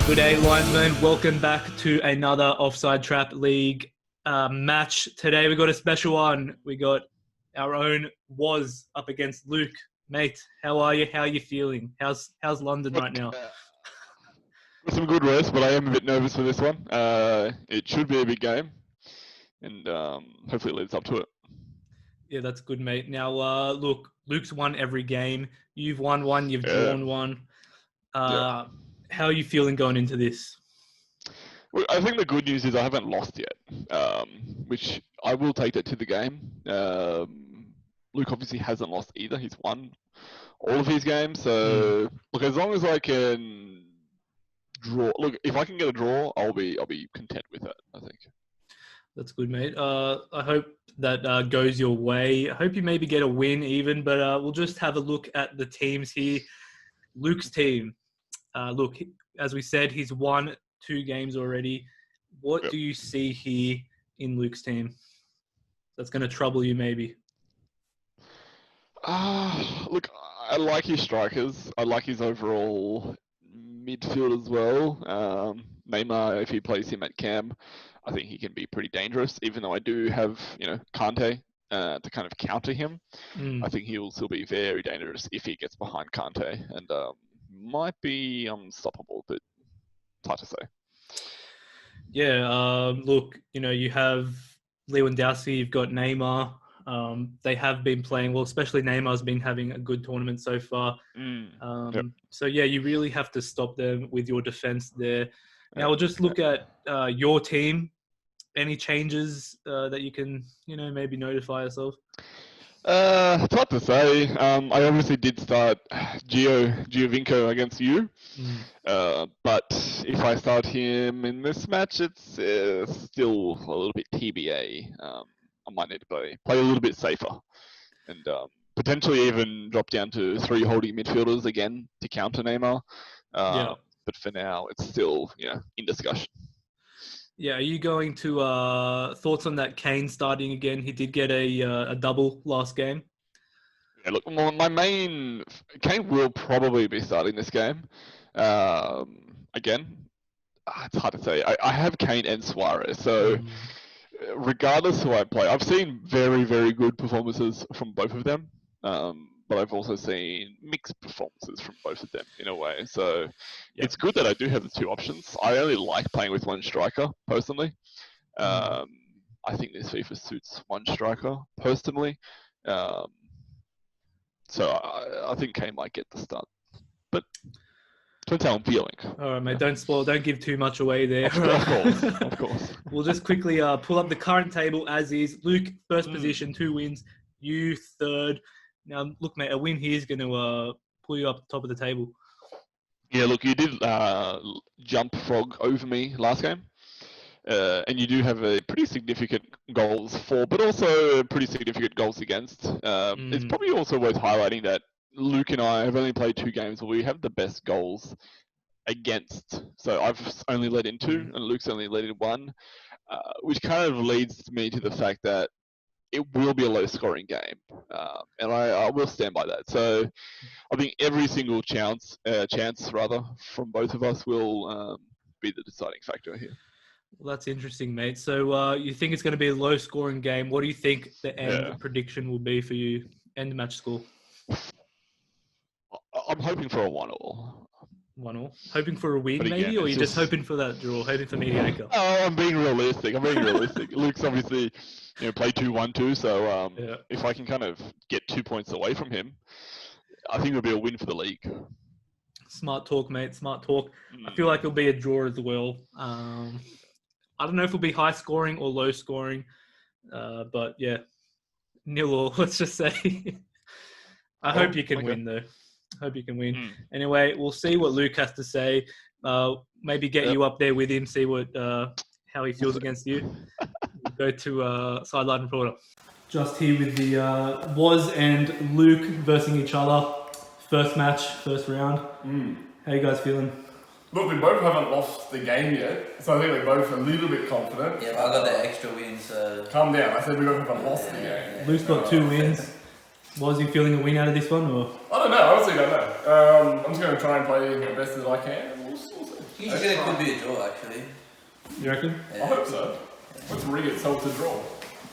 Good day, linesmen. Welcome back to another Offside Trap League match. Today we got a special one. We got our own Was up against Luke. Mate, how are you? How are you feeling? How's London right now? Got some good rest, but I am a bit nervous for this one. It should be a big game, and hopefully it leads up to it. Yeah, that's good, mate. Now, look, Luke's won every game. You've won one. You've drawn one. How are you feeling going into this? Well, I think the good news is I haven't lost yet, which I will take that to the game. Luke obviously hasn't lost either. He's won all of his games. So, look, as long as I can draw, if I can get a draw, I'll be content with it, I think. That's good, mate. I hope that goes your way. I hope you maybe get a win even, but we'll just have a look at the teams here. Luke's team. Look, as we said, he's won 2 games already. What do you see here in Luke's team that's going to trouble you maybe? Look, I like his strikers. I like his overall midfield as well. Neymar, if he plays him at cam, I think he can be pretty dangerous, even though I do have, Kante to kind of counter him. I think he will still be very dangerous if he gets behind Kante, and might be unstoppable, but it's hard to say. Yeah, look, you have Lewandowski, you've got Neymar. They have been playing well, especially Neymar's been having a good tournament so far. So, yeah, you really have to stop them with your defense there. Now, we'll just look at your team. Any changes that you can, maybe notify yourself? It's hard to say. I obviously did start Giovinco against you, but if I start him in this match, it's still a little bit TBA. I might need to play a little bit safer, and potentially even drop down to 3 holding midfielders again to counter Neymar. But for now, it's still in discussion. Yeah, are you going to thoughts on that Kane starting again? He did get a double last game. Yeah, look, my main Kane will probably be starting this game. Again, it's hard to say. I have Kane and Suarez, so regardless who I play, I've seen very, very good performances from both of them. But I've also seen mixed performances from both of them in a way. So it's good that I do have the 2 options. I only like playing with 1 striker, personally. I think this FIFA suits 1 striker, personally. So I think Kane might get the start. But depends how I'm feeling. All right, mate, don't spoil. Don't give too much away there. Of course. We'll just quickly pull up the current table as is. Luke, first position, 2 wins. You, third. Now, look, mate, a win here is going to pull you up top of the table. Yeah, look, you did jump frog over me last game. And you do have a pretty significant goals for, but also pretty significant goals against. It's probably also worth highlighting that Luke and I have only played 2 games where we have the best goals against. So I've only led in 2, and Luke's only led in 1, which kind of leads me to the fact that it will be a low-scoring game, and I will stand by that. So I think every single chance from both of us will be the deciding factor here. Well, that's interesting, mate. So you think it's going to be a low-scoring game. What do you think the end prediction will be for you? End match score? I'm hoping for a 1-1. 1-1. Hoping for a win, maybe? Or are you just hoping for that draw? Hoping for mediocre? Oh, I'm being realistic. Luke's obviously played 2-1-2, so if I can kind of get 2 points away from him, I think it'll be a win for the league. Smart talk, mate. Smart talk. I feel like it'll be a draw as well. I don't know if it'll be high scoring or low scoring, but yeah, 0-0, let's just say. I hope you can win, though. Hope you can win. Anyway, we'll see what Luke has to say. Maybe get you up there with him, see what how he feels against you. We'll go to sideline reporter. Just here with the Was and Luke versus each other. First match, first round. How you guys feeling? Look, we both haven't lost the game yet, so I think we're both a little bit confident. Yeah, I got the extra win, so... Calm down, I said we both haven't lost the game. Luke's got 2 wins. Was he feeling a win out of this one, or? I don't know, honestly don't know. I'm just going to try and play the best as I can, and we'll see. I reckon it could be a draw, actually. You reckon? I hope so. Let's rig itself to draw.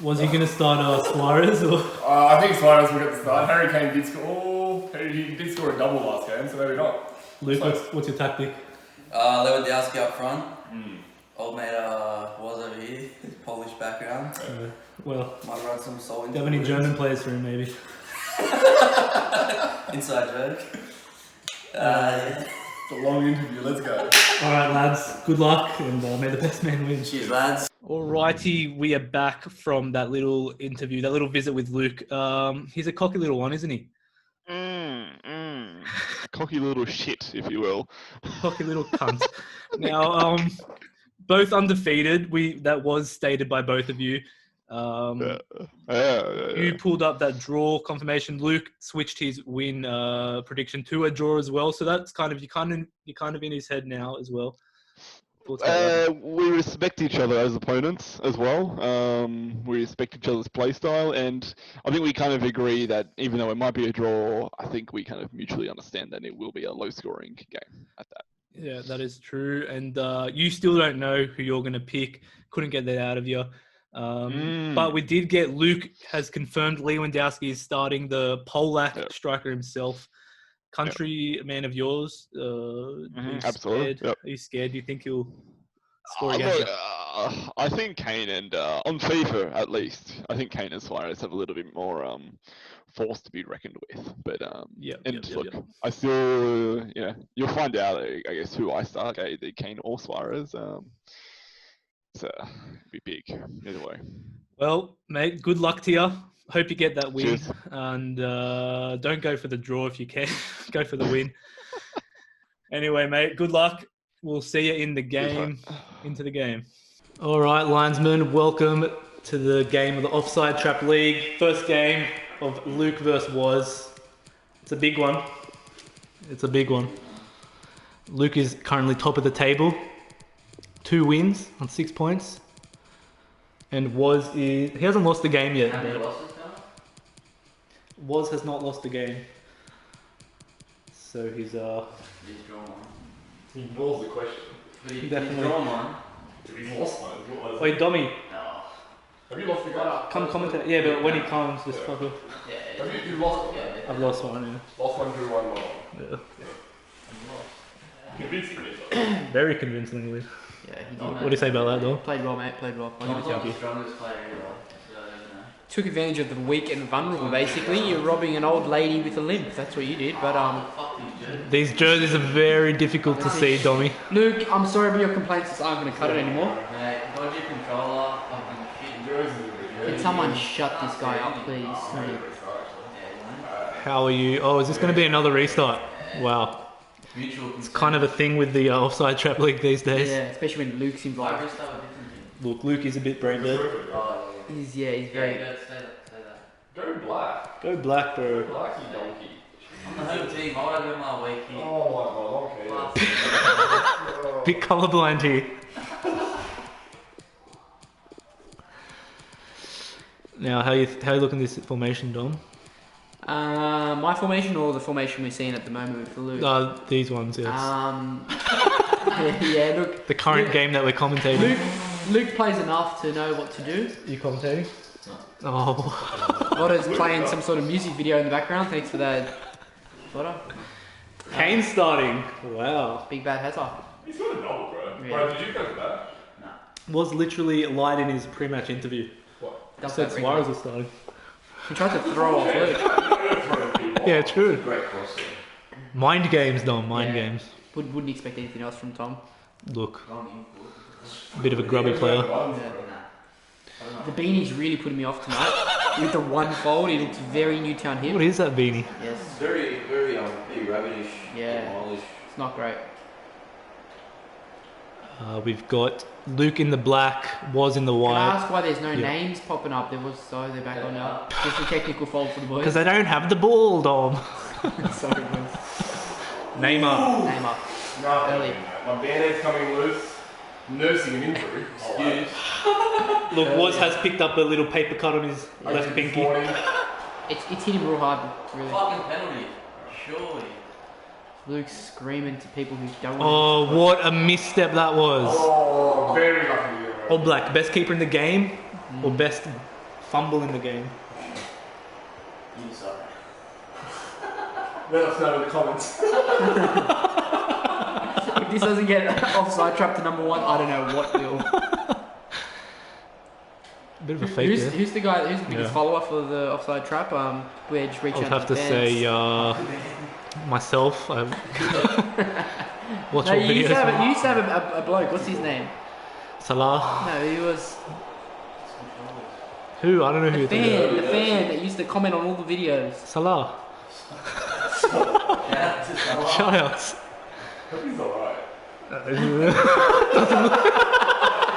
Was he going to start Suarez or? I think Suarez will get the start. Harry Kane did score. Oh, he did score a double last game, so maybe not. Luke, what's your tactic? Lewandowski up front. Old mate was over here. Polish background. Well, might run some soul. Do you have any German players for him, maybe? Inside joke. It's a long interview. Let's go. All right, lads. Good luck, and may the best man win. Cheers, lads. Alrighty, we are back from that little interview, that little visit with Luke. He's a cocky little one, isn't he? Cocky little shit, if you will. Cocky little cunt. Now, both undefeated. That was stated by both of you. You pulled up that draw confirmation. Luke switched his win prediction to a draw as well. So that's kind of you're kind of in his head now as well. We respect each other as opponents as well. We respect each other's play style, and I think we kind of agree that even though it might be a draw, I think we kind of mutually understand that it will be a low-scoring game at that. Yeah, that is true. And you still don't know who you're going to pick. Couldn't get that out of you. But we did get Luke has confirmed Lewandowski is starting, the Polak striker himself. Country man of yours. Absolutely. Are you scared? Do you think he'll score against you? I think Kane and on FIFA at least, I think Kane and Suarez have a little bit more force to be reckoned with. But I still, you'll find out. I guess who I start, either Kane or Suarez. So it'd be big either way. Well, mate, good luck to you. Hope you get that win. Cheers. And don't go for the draw if you can. Go for the win. Anyway, mate, good luck. We'll see you in the game. Into the game. All right, linesmen, welcome to the game of the Offside Trap League. First game of Luke versus Woz. It's a big one. Luke is currently top of the table. 2 wins on 6 points. And he hasn't lost the game yet. How many losses now? Woz has not lost the game. So he's drawn one. He ignores the question. But he's Definitely. drawn one. He's lost one. Wait, Dommy, No. Have you lost the game? come commentate. Yeah, but when he comes, just fuck off. Yeah. Have you lost one? Yeah. I've lost one, Lost one, drew one, yeah. Convincingly so. Very convincingly. Yeah, he did. What do you say about that, though? Played well, mate. Played well. I'll give it Tom's to not the you. strongest player either. So, Took advantage of the weak and vulnerable, basically. You're robbing an old lady with a limp. That's what you did. But fuck these jerseys. These jerseys are very difficult to see, Dommy. Luke, I'm sorry about your complaints. I'm going to cut it anymore. Mate, dodgy controller, fucking shit. Can someone shut this guy up, please? How are you? Oh, is this going to be another restart? Wow. It's kind of a thing with the Offside Trap League these days. Yeah, especially when Luke's involved. Look, Luke is a bit brain dead. He's very... Say that. Go black. Go black, bro. Black, you donkey. On the home team, I would have been my weak here. Oh my god, okay. Bit colourblind here. Now, how you looking at this formation, Dom? My formation or the formation we're seeing at the moment with Luke? These ones, yes. Yeah, look. The current game that we're commentating. Luke plays enough to know what to do. You commentating? Oh. Lotto's playing some sort of music video in the background. Thanks for that, Lotto. Kane's starting. Wow. Big bad Hazard. He's got a double, bro. Yeah. Bro, did you go for that? Was literally lied in his pre-match interview. What? Does Said that Suarez was starting. He tried to throw off Luke. Yeah, true. Great cross. Mind games, Dom. Mind games. Wouldn't expect anything else from Tom. Look. A bit of a grubby player. The beanie's really putting me off tonight. With the one fold, he looks very Newtown hip. What is that beanie? Yes. Very rabbitish. Yeah. It's not great. We've got Luke in the black, was in the Can I white. ask why there's no names popping up? They're back on now. Just a technical fault for the boys. Because they don't have the ball, Dom. Sorry, boys. Neymar. Neymar. No, Early. my band-aid's coming loose. Nursing an injury. Excuse. Look, Woz has picked up a little paper cut on his left pinky. It's hit him real hard, really. Fucking penalty. Surely. Luke's screaming to people who don't want Oh, what a misstep that was. Oh, very lucky. All Black, best keeper in the game or best fumble in the game? You suck. Let us know in the comments. If this doesn't get Offside Trap to #1, I don't know what will. Bit of a fake there. Who's the guy? Who's the biggest Yeah. follower for the Offside Trap? We're just reaching I would out have to to the say fans. myself. Watch No, all you used to videos. have a bloke. What's his name? Salah. No, he was Who? I don't know who you're thinking of. the fan that used to comment on all the videos. Salah. Yeah, just Shoutouts. Hope he's alright.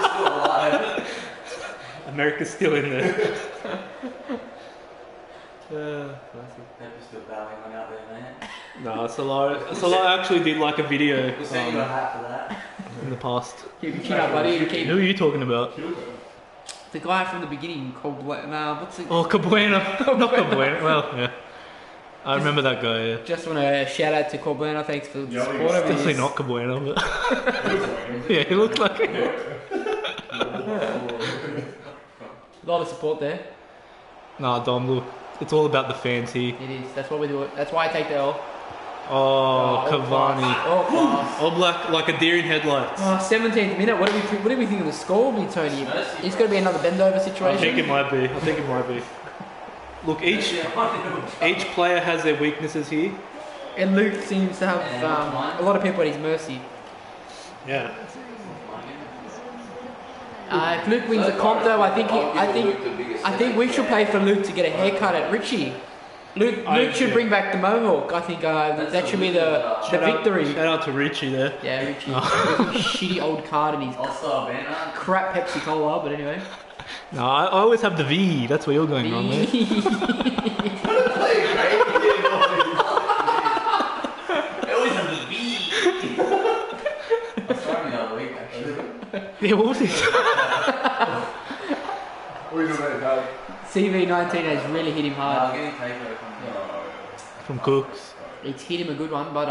still alive. America's still in there. Pepper's still bowing one out there, man. No, Salah actually did like a video We'll send you a hat for that. in the past. Keep your chin up, buddy. Who are you talking about? The guy from the beginning called what's it? Oh, Cabuena. Not Cabuena. Well, yeah. I remember that guy, yeah. Just want to shout out to Corbuena. Thanks for the Yeah, support. he's over the Definitely years. not Cabuena, but yeah, he looked like it. A lot of support there. Nah, Dom, look, it's all about the fans here. It is. That's what we do. That's why I take the L. Oh, Cavani. Oh, class. All Black like a deer in headlights. Oh, 17th minute. What do we think of the score will be, Tony? It's going to be another bend over I situation. think it might be. Look, each player has their weaknesses here. And Luke seems to have a lot of people at his mercy. Yeah. If Luke wins the comp, though, I think we should pay for Luke to get a haircut at Richie. Luke should bring back the mohawk. I think that should be the victory. Shout out to Richie there. Yeah, Richie. With his shitty old card and his Also, Ben, crap Pepsi Cola, but anyway. No, I always have the V. That's where you're going wrong, mate. Yeah, what was it? What are you doing, Dad? CV19 has really hit him hard. getting takeover From Cooks. It's hit him a good one, but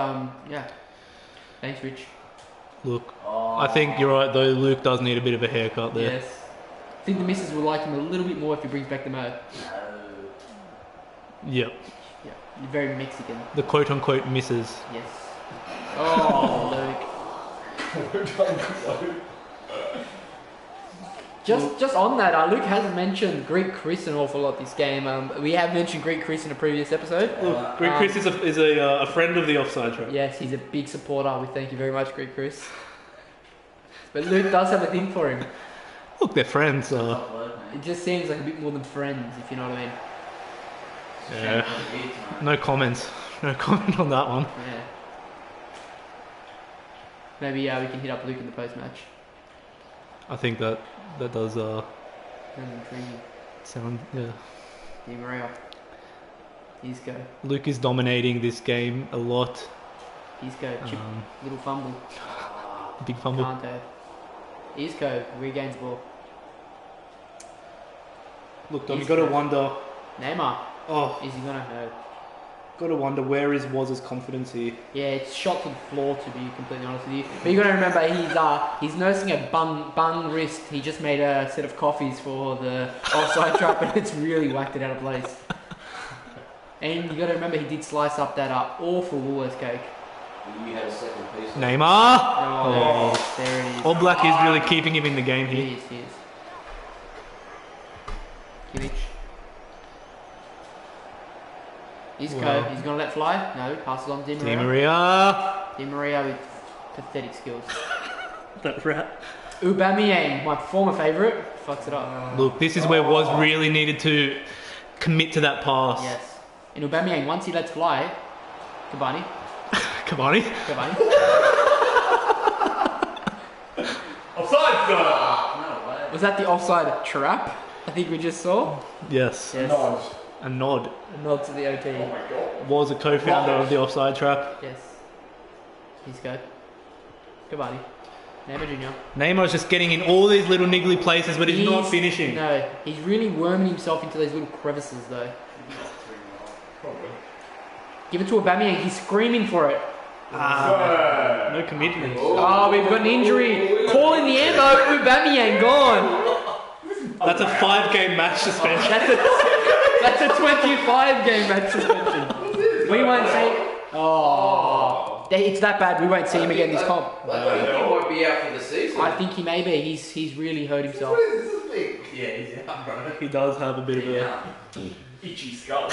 yeah. Thanks, Rich. Look, I think you're right though. Luke does need a bit of a haircut there. Yes. I think the missus will like him a little bit more if he brings back the mo. Yep. Yeah, you're very Mexican. The quote-unquote misses. Yes. Oh, Luke. Just on that, Luke hasn't mentioned Greek Chris an awful lot this game. We have mentioned Greek Chris in a previous episode. Look, Greek Chris is a friend of the Offside Trap. Yes, he's a big supporter. We thank you very much, Greek Chris. But Luke does have a thing for him. Look, they're friends. It just seems like a bit more than friends, if you know what I mean. Yeah. No comments. No comment on that one. Yeah. Maybe we can hit up Luke in the post-match. I think that does Sounds intriguing. sound, yeah. Di Maria. He's go. Luke is dominating this game a lot. He's go. Chip. Little fumble. Big fumble. Canto. Isco regains ball. Look, Dom, you got to wonder. Neymar. Oh, Is he gonna? No. got to wonder where is Waz's confidence here. Yeah, it's shot to the floor, to be completely honest with you. But you got to remember, he's nursing a bung wrist. He just made a set of coffees for the Offside Trap, and it's really whacked it out of place. And you got to remember, he did slice up that awful Woolworths cake. You had a second piece. Neymar. Oh, there it is. All Black is really keeping him in the game He here. is. Kimmich. Isco, Wow. he's gonna let fly. No, passes on Di Di Maria. Maria. Di Maria with pathetic skills. That rat. Aubameyang, my former favourite, fucks it up. Look, this is where Waz really needed to commit to that pass. Yes. And Aubameyang, once he lets fly, Cavani. Cavani. Offside, sir! No way. Was that the offside trap? I think we just saw. Yes. Yes. Nod. A nod. A nod to the OT. Oh my god. Was a co-founder of the Offside Trap. Yes. He's good. Cavani. Neymar Jr. Neymar's just getting in all these little niggly places, but he's not He's- finishing. No, he's really worming himself into those little crevices though. Probably. Give it to Aubameyang, he's screaming for it. No commitment. Oh, we've got an injury. Calling the ambo. Aubameyang gone. That's a 5-game match suspension. That's a 25-game match suspension. We won't see. Oh, it's that bad. We won't see him again this comp. He might be out for the season. I think he may be. He's really hurt himself. Yeah, he's out, bro. He does have a bit of a... Itchy skull.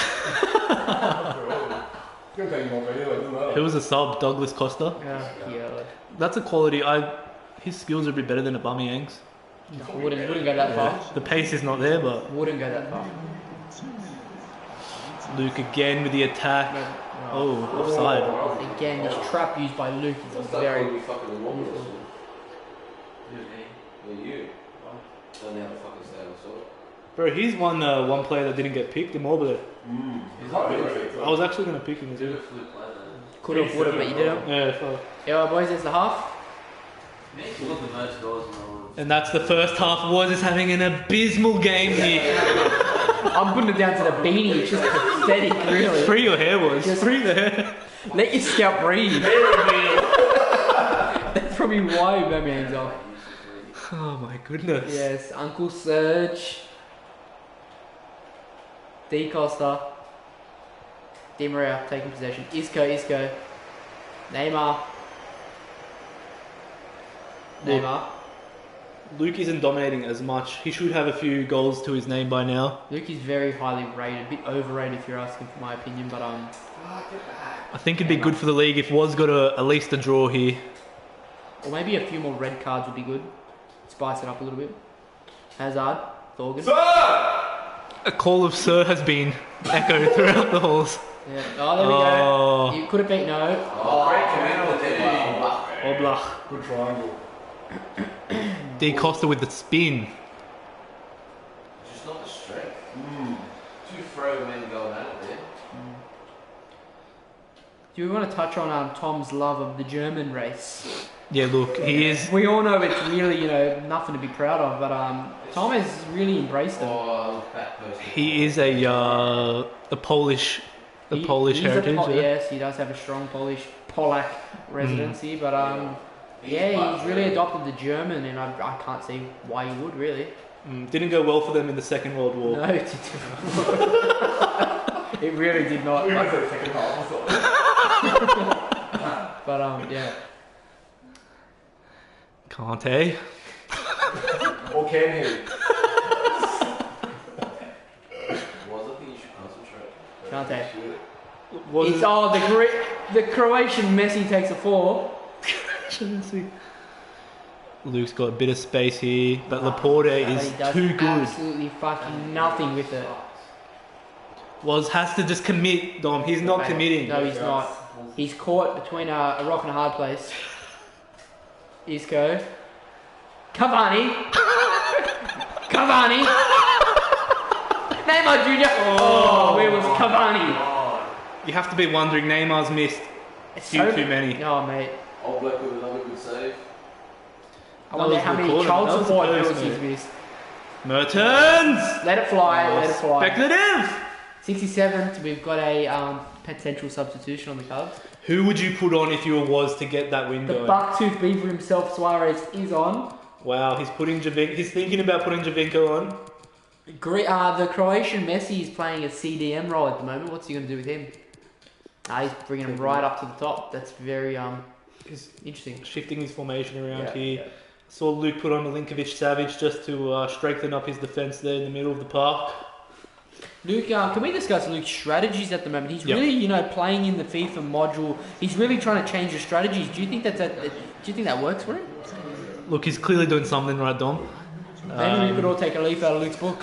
Gonna take him off anyway, doesn't matter. Who was a sub? Douglas Costa. Yeah. That's a quality. His skills are a bit better than Aubameyang's. No, wouldn't go that far. The pace is not there, but Wouldn't go that far. Luke again with the attack. Oh, offside. Again, this trap used by Luke is very. You fucking normal. Yeah, you. Don't know how to fucking stay on the sort. Bro, he's one player that didn't get picked, Immobile. I was actually going to pick him as well. Could have, would have, but you didn't. Yeah, so. Yeah, boys, there's the half. And that's the first half. Was is having an abysmal game here. I'm putting it down to the beanie. It's just pathetic, really. Free your hair, was. Just- Free the hair. Let your scalp breathe. That's probably why Aubameyang's off. Oh my goodness. Yes, Uncle Serge. D Costa. Di Maria taking possession. Isco. Neymar. Luke isn't dominating as much. He should have a few goals to his name by now. Luke is very highly rated, a bit overrated if you're asking for my opinion, but I think it'd be good for the league if Was got at least a draw here. or maybe a few more red cards would be good. Spice it up a little bit. Hazard, Thorgan. A call of Sir has been echoed throughout the halls. Yeah. Oh, there we go. You could have beat no. Oblak. Good triangle. D Costa with the spin. Just not the strength. Two throw men going at it there. Do we want to touch on Tom's love of the German race? Yeah, look, he is. We all know it's really, nothing to be proud of, but Tom has really embraced them. That person. He is a Polish, Polish He's heritage. Yeah. Yes, he does have a strong Polak residency, but yeah, he's really adopted the German, and I can't see why he would really. Didn't go well for them in the Second World War. No, it didn't. It really did not. We went to the second half, I thought. But yeah. Can't, Or can he? I think you should concentrate. Kante. Was It's the Croatian Messi takes a 4. Luke's got a bit of space here, but Laporte But is he does too good. absolutely fucking nothing with it. Has to just commit, Dom. He's not committing. No, he's not. He's caught between a rock and a hard place. Isco. Cavani. Neymar Jr. Oh, where was Cavani? You have to be wondering, Neymar's missed too many. Oh, mate. Old Black with another good save. I wonder how many child support bills he's missed. Mertens! Let it fly, Speculative! 67th, we've got a potential substitution on the cards. Who would you put on if you was to get that win The going? bucktooth beaver himself, Suarez, is on. Wow, he's thinking about putting Javinko on. The Croatian Messi is playing a CDM role at the moment. What's he going to do with him? He's bringing him right up to the top. That's very He's interesting. shifting his formation around here. Yeah. Saw Luke put on Milinkovic-Savic just to strengthen up his defence there in the middle of the park. Luke, can we discuss Luke's strategies at the moment? He's Yep. really, playing in the FIFA module. He's really trying to change his strategies. Do you think that works for him? Look, he's clearly doing something right, Dom. Maybe we could all take a leaf out of Luke's book.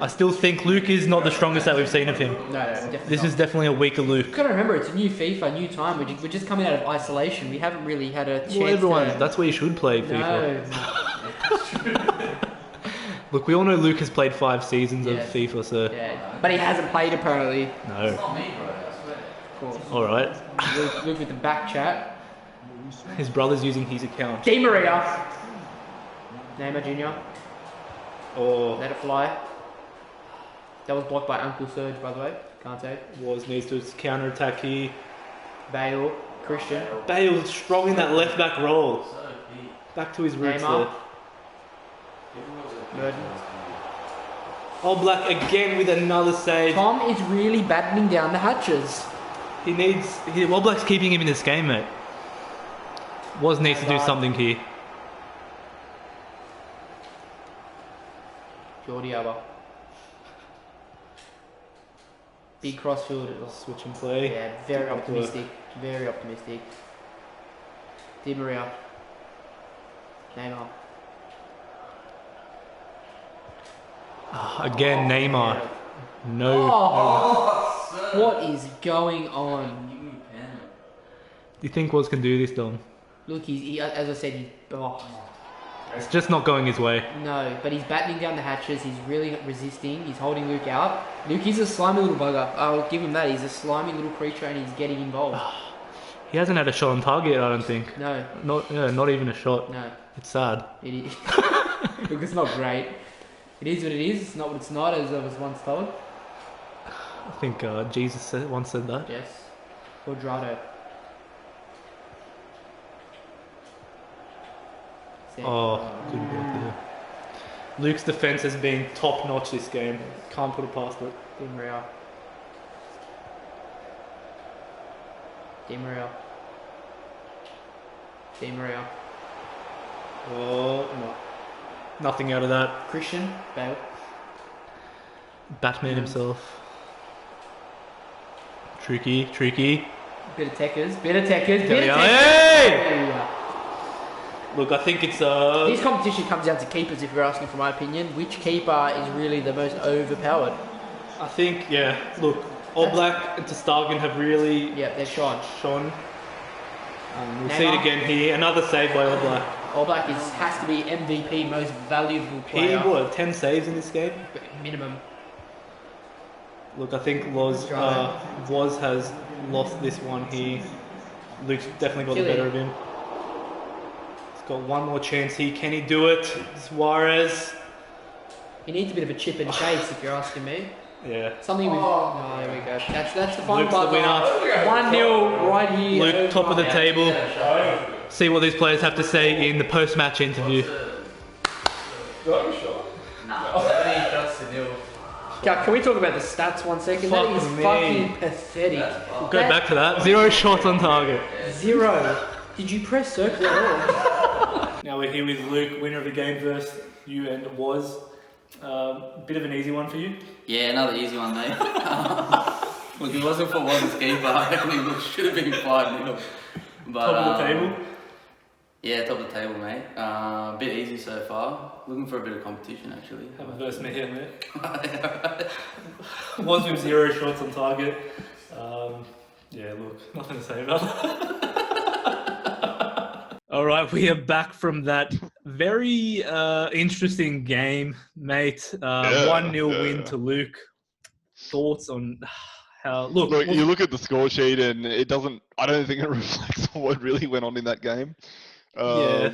I still think Luke is not the strongest that we've seen of him. No, definitely This not. is definitely a weaker Luke. You've got to remember, it's a new FIFA, new time. We're just coming out of isolation. We haven't really had a chance That's where you should play FIFA. No. Look, we all know Luke has played 5 seasons of Yeah. FIFA, so Yeah, but he hasn't played apparently. no. Not me, bro. I swear. Of course. All right. Luke with the back chat. His brother's using his account. Di Maria. Neymar Jr. Or Let it fly. That was blocked by Uncle Serge, by the way. Can't say. needs to counter attack here. Bale. Christian. Bale strong in that left back role. So key. Back to his roots Neymar. there. Burton. All Black again with another save. Tom is really battening down the hatches. All Black's keeping him in this game, mate. Woz needs to do something here. Jordi Alba. Big crossfield. Switch and play. Yeah, very Good work. optimistic. Very optimistic. Di Maria. Neymar. Again, Neymar. No. Oh, what is going on? Give me a pen. Do you think Woz can do this, Dom? Look, as I said, It's just not going his way. no, but he's battening down the hatches. He's really resisting. He's holding Luke out. Luke is a slimy little bugger. I'll give him that. He's a slimy little creature, and he's getting involved. He hasn't had a shot on target, I don't think. No, Not even a shot. no, It's sad. it is. Look, it's not great. It is what it is. It's not what it's not, as I was once told. I think Jesus once said that. Yes. Quadrado. Oh, couldn't get there. Luke's defense has been top notch this game. Can't put it past it. Di Maria. Di Maria. Di Maria. Oh, no. Nothing out of that. Christian. Bale. Batman himself. Tricky. Bit of techers. Bit of techers. There we Bit of are. techers. Hey! Look, I think it's This competition comes down to keepers, if you're asking for my opinion. Which keeper is really the most overpowered? I think, yeah. Look, All Black and Stargin have really Yeah, they're shone. shone. We'll see it Neymar. again here. Another save by All Black. All Black has to be MVP, most valuable He player. 10 saves in this game. Minimum. Look, I think Woz has lost this one here. Luke's definitely got the better of him. He's got one more chance here. Can he do it? Suarez. He needs a bit of a chip and chase, if you're asking me. Yeah. Something with. Oh, there we go. That's the final Luke's the part. winner. 1-0 right here. Luke, top of the table. See what these players have to say in the post-match interview. Do I have a shot? Can we talk about the stats 1 second? Fuck that is me. fucking pathetic. Go back to that. 0 shots on target. 0. Did you press circle at all? Now we're here with Luke, winner of the game versus you and Woz. Bit of an easy one for you. Yeah, another easy one, mate. Look, if it wasn't for one keeper, I reckon it should have been 5-0. But, Top of the table. Yeah, top of the table, mate. A bit easy so far. Looking for a bit of competition, actually. Have a verse me here, mate. Woz with 0 shots on target. Yeah, look, nothing to say about that. All right, we are back from that very interesting game, mate. 1-0 win to Luke. Thoughts on how... Look, you look at the score sheet and it doesn't... I don't think it reflects what really went on in that game. Yeah,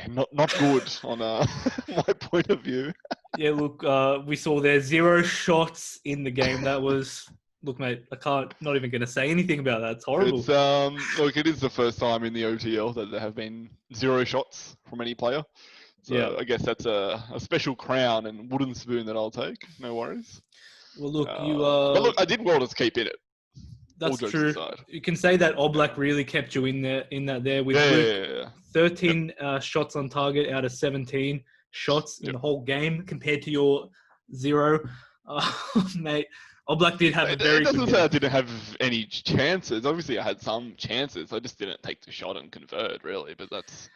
not good on my point of view. Yeah, look, we saw there 0 shots in the game. That was... Look, mate, not even going to say anything about that. It's horrible. It's, look, it is the first time in the OTL that there have been 0 shots from any player. So Yeah. I guess that's a special crown and wooden spoon that I'll take. No worries. Well, look, But look, I did well to keep in it. That's all jokes true. aside. You can say that Oblak really kept you in that with Luke. 13 shots on target out of 17 shots in the whole game compared to your 0. Mate, Oblak did have a very It doesn't good say I game. didn't have any chances. Obviously, I had some chances. I just didn't take the shot and convert, really. But that's...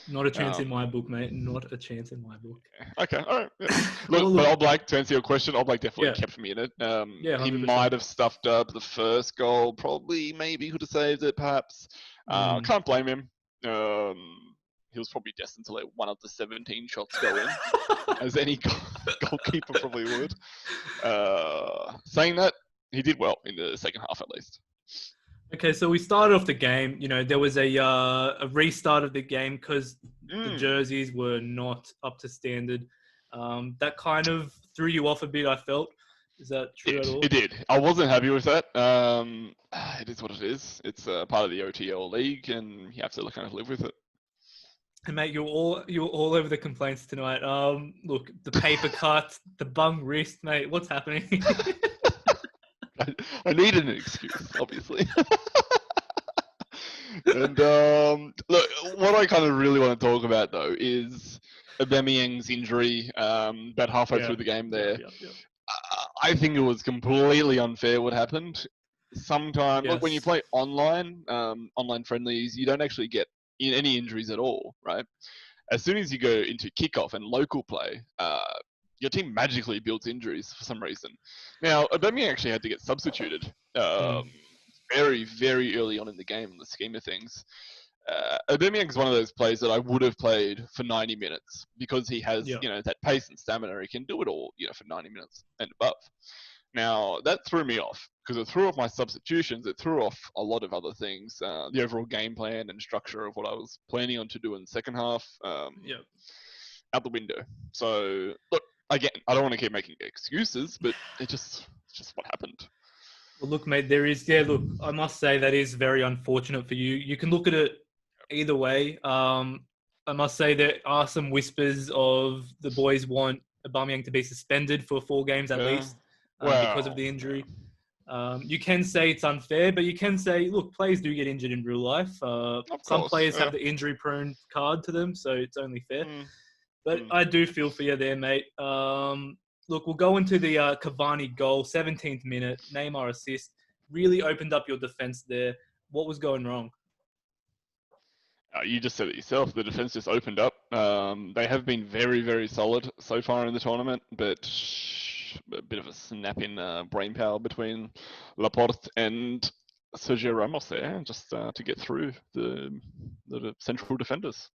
Not a chance in my book, mate. Not a chance in my book. Okay, all right. Yeah. Look, but Oblak, to answer your question, Oblak definitely kept me in it. He 100%. might have stuffed up the first goal. Probably, maybe could have saved it, perhaps. Can't blame him. He was probably destined to let one of the 17 shots go in, as any goalkeeper probably would. Saying that, he did well in the second half at least. Okay, so we started off the game. You know, there was a restart of the game because the jerseys were not up to standard. That kind of threw you off a bit, I felt. Is that true at all? It did. I wasn't happy with that. It is what it is. It's part of the OTL league, and you have to kind of live with it. And mate, you're all over the complaints tonight. Look, the paper cut, the bung wrist, mate. What's happening? I needed an excuse, obviously. And look, what I kind of really want to talk about though is Aubameyang's injury. About halfway through the game there, I think it was completely unfair what happened. Sometimes, look, when you play online friendlies, you don't actually get any injuries at all, right? As soon as you go into kickoff and local play, your team magically builds injuries for some reason. Now, Aubameyang actually had to get substituted very, very early on in the game in the scheme of things. Aubameyang's one of those players that I would have played for 90 minutes because he has, that pace and stamina. He can do it all, for 90 minutes and above. Now, that threw me off because it threw off my substitutions. It threw off a lot of other things. The overall game plan and structure of what I was planning on to do in the second half out the window. So, look, again, I don't want to keep making excuses, but it's just what happened. Well, look, mate, look, I must say that is very unfortunate for you. You can look at it either way. I must say there are some whispers of the boys want Aubameyang to be suspended for 4 games at least because of the injury. You can say it's unfair, but you can say, look, players do get injured in real life. Some players have the injury-prone card to them, so it's only fair. But I do feel for you there, mate. Look, we'll go into the Cavani goal, 17th minute, Neymar assist. Really opened up your defence there. What was going wrong? You just said it yourself. The defence just opened up. They have been very, very solid so far in the tournament, but a bit of a snap in brain power between Laporte and Sergio Ramos there, just to get through the central defenders.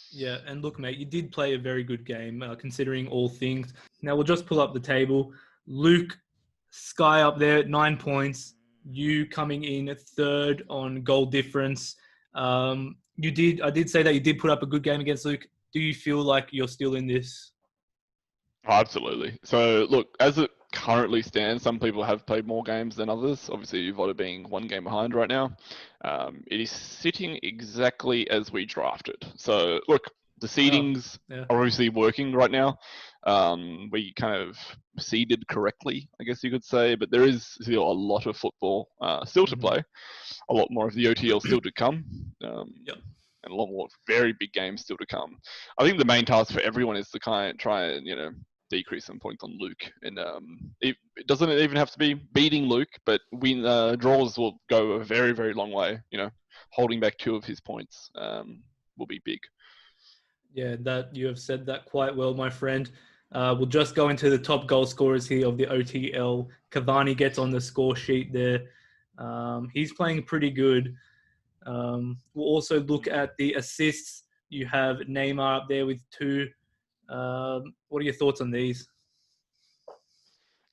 Yeah, and look, mate, you did play a very good game, considering all things. Now, we'll just pull up the table. Luke, Sky up there at 9 points. You coming in at 3rd on goal difference. I did say that you did put up a good game against Luke. Do you feel like you're still in this? Oh, absolutely. So, look, as it currently stands, some people have played more games than others. Obviously, Voda being 1 game behind right now. It is sitting exactly as we drafted. So, look, the seedings are obviously working right now. We kind of seeded correctly, I guess you could say, but there is still a lot of football still to play. A lot more of the OTL still to come. And a lot more very big games still to come. I think the main task for everyone is to kind of try and, decrease some points on Luke. And it doesn't even have to be beating Luke, but draws will go a very, very long way. Holding back 2 of his points will be big. Yeah, that you have said that quite well, my friend. We'll just go into the top goal scorers here of the OTL. Cavani gets on the score sheet there. He's playing pretty good. We'll also look at the assists. You have Neymar up there with 2. What are your thoughts on these?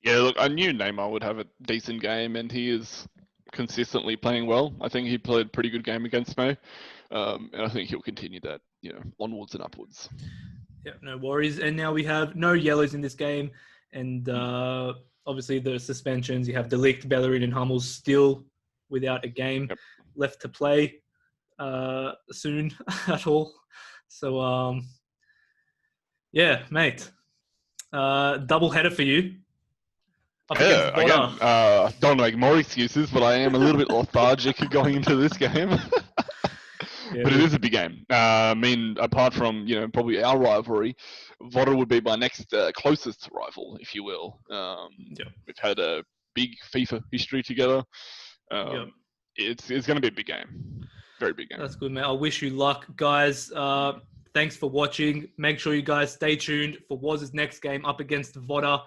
Yeah, look, I knew Neymar would have a decent game, and he is consistently playing well. I think he played a pretty good game against me, and I think he'll continue that, onwards and upwards. Yeah, no worries. And now we have no yellows in this game, and obviously the suspensions. You have De Ligt, Bellerin, and Hummels still without a game left to play soon at all. So, yeah, mate. Double header for you. Again, don't make more excuses, but I am a little bit lethargic going into this game. But it is a big game. Apart from, probably our rivalry, Voda would be my next closest rival, if you will. We've had a big FIFA history together. It's going to be a big game. Very big game. That's good, man. I wish you luck, guys. Thanks for watching. Make sure you guys stay tuned for Waz's next game up against Voda.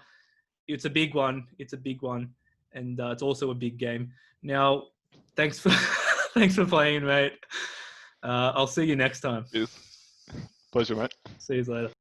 It's a big one. And it's also a big game. Now, thanks for playing, mate. I'll see you next time. Cheers. Pleasure, mate. See you later.